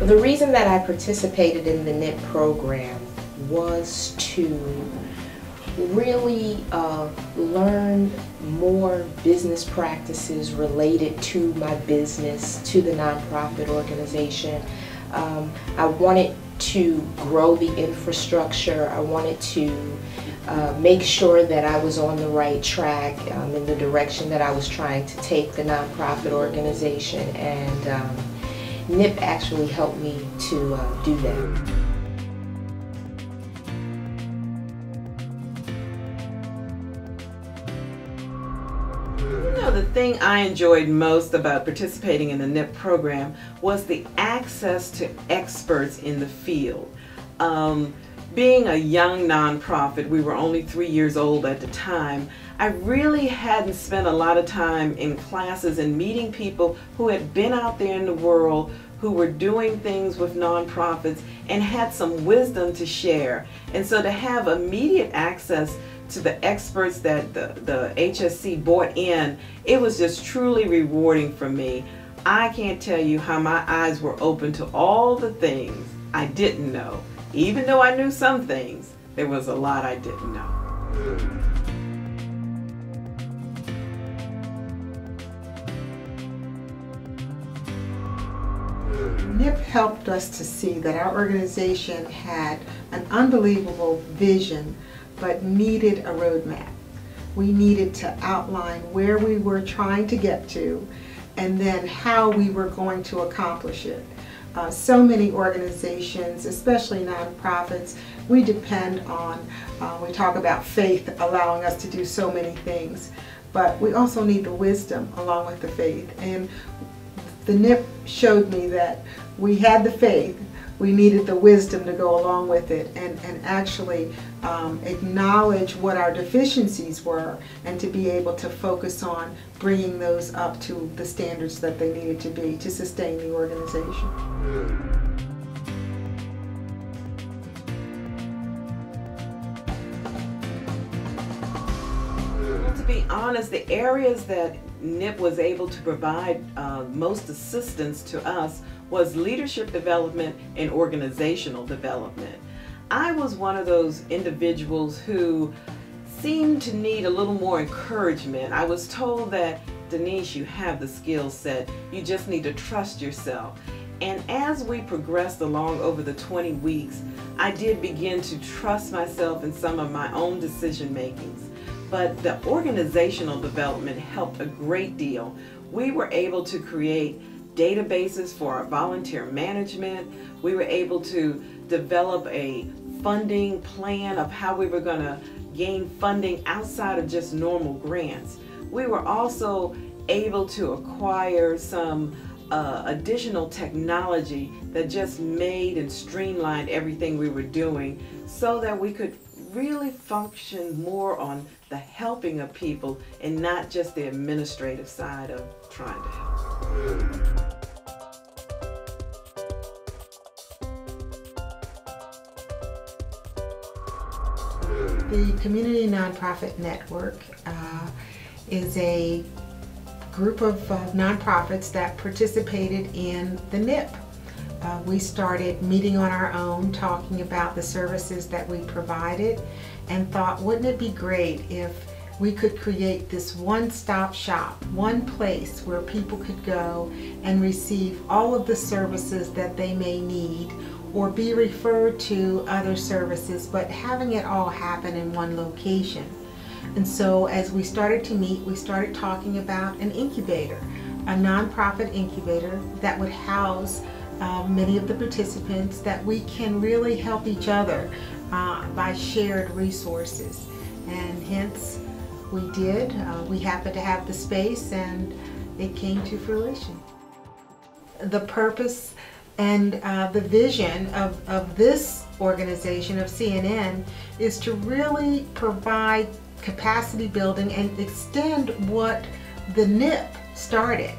The reason that I participated in the NIP program was to really learn more business practices related to my business, to the nonprofit organization. I wanted to grow the infrastructure. I wanted to make sure that I was on the right track in the direction that I was trying to take the nonprofit organization, and NIP actually helped me to do that. You know, the thing I enjoyed most about participating in the NIP program was the access to experts in the field. Being a young nonprofit, we were only 3 years old at the time, I really hadn't spent a lot of time in classes and meeting people who had been out there in the world, who were doing things with nonprofits and had some wisdom to share. And so to have immediate access to the experts that the HSC brought in, it was just truly rewarding for me. I can't tell you how my eyes were open to all the things I didn't know. Even though I knew some things, there was a lot I didn't know. NIP helped us to see that our organization had an unbelievable vision, but needed a roadmap. We needed to outline where we were trying to get to, and then how we were going to accomplish it. So many organizations, especially nonprofits, we depend on, we talk about faith allowing us to do so many things, but we also need the wisdom along with the faith. And the NIP showed me that we had the faith, we needed the wisdom to go along with it, and actually acknowledge what our deficiencies were, and to be able to focus on bringing those up to the standards that they needed to be to sustain the organization. Well, to be honest, the areas that NIP was able to provide most assistance to us was leadership development and organizational development. I was one of those individuals who seemed to need a little more encouragement. I was told that, Denise, you have the skill set, you just need to trust yourself. And as we progressed along over the 20 weeks, I did begin to trust myself in some of my own decision makings. But the organizational development helped a great deal. We were able to create databases for our volunteer management. We were able to develop a funding plan of how we were going to gain funding outside of just normal grants. We were also able to acquire some additional technology that just made and streamlined everything we were doing, so that we could really function more on the helping of people and not just the administrative side of trying to help. The Community Nonprofit Network is a group of nonprofits that participated in the NIP. We started meeting on our own, talking about the services that we provided, and thought, wouldn't it be great if we could create this one-stop shop, one place where people could go and receive all of the services that they may need, or be referred to other services, but having it all happen in one location. And so as we started to meet, we started talking about an incubator, a nonprofit incubator that would house many of the participants, that we can really help each other by shared resources. And hence we did. We happened to have the space, and it came to fruition. The purpose and the vision of this organization, of CNN, is to really provide capacity building and extend what the NIP started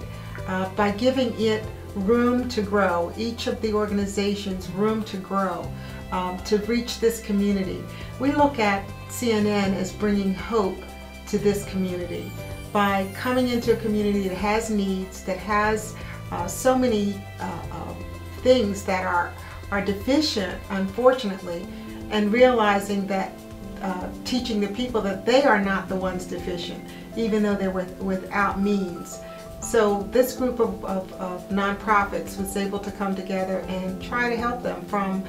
by giving it room to grow, each of the organizations room to grow, to reach this community. We look at CNN as bringing hope to this community by coming into a community that has needs, that has so many things that are deficient, unfortunately, and realizing that teaching the people that they are not the ones deficient, even though they're without means. So this group of nonprofits was able to come together and try to help them from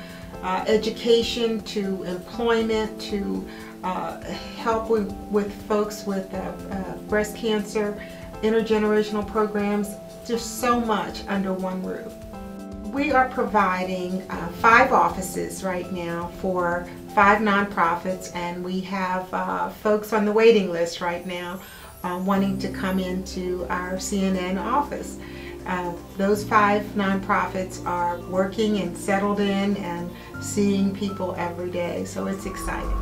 education to employment to help with folks with breast cancer, intergenerational programs, just so much under one roof. We are providing 5 offices right now for 5 nonprofits, and we have folks on the waiting list right now wanting to come into our CNN office. Those 5 nonprofits are working and settled in and seeing people every day, so it's exciting.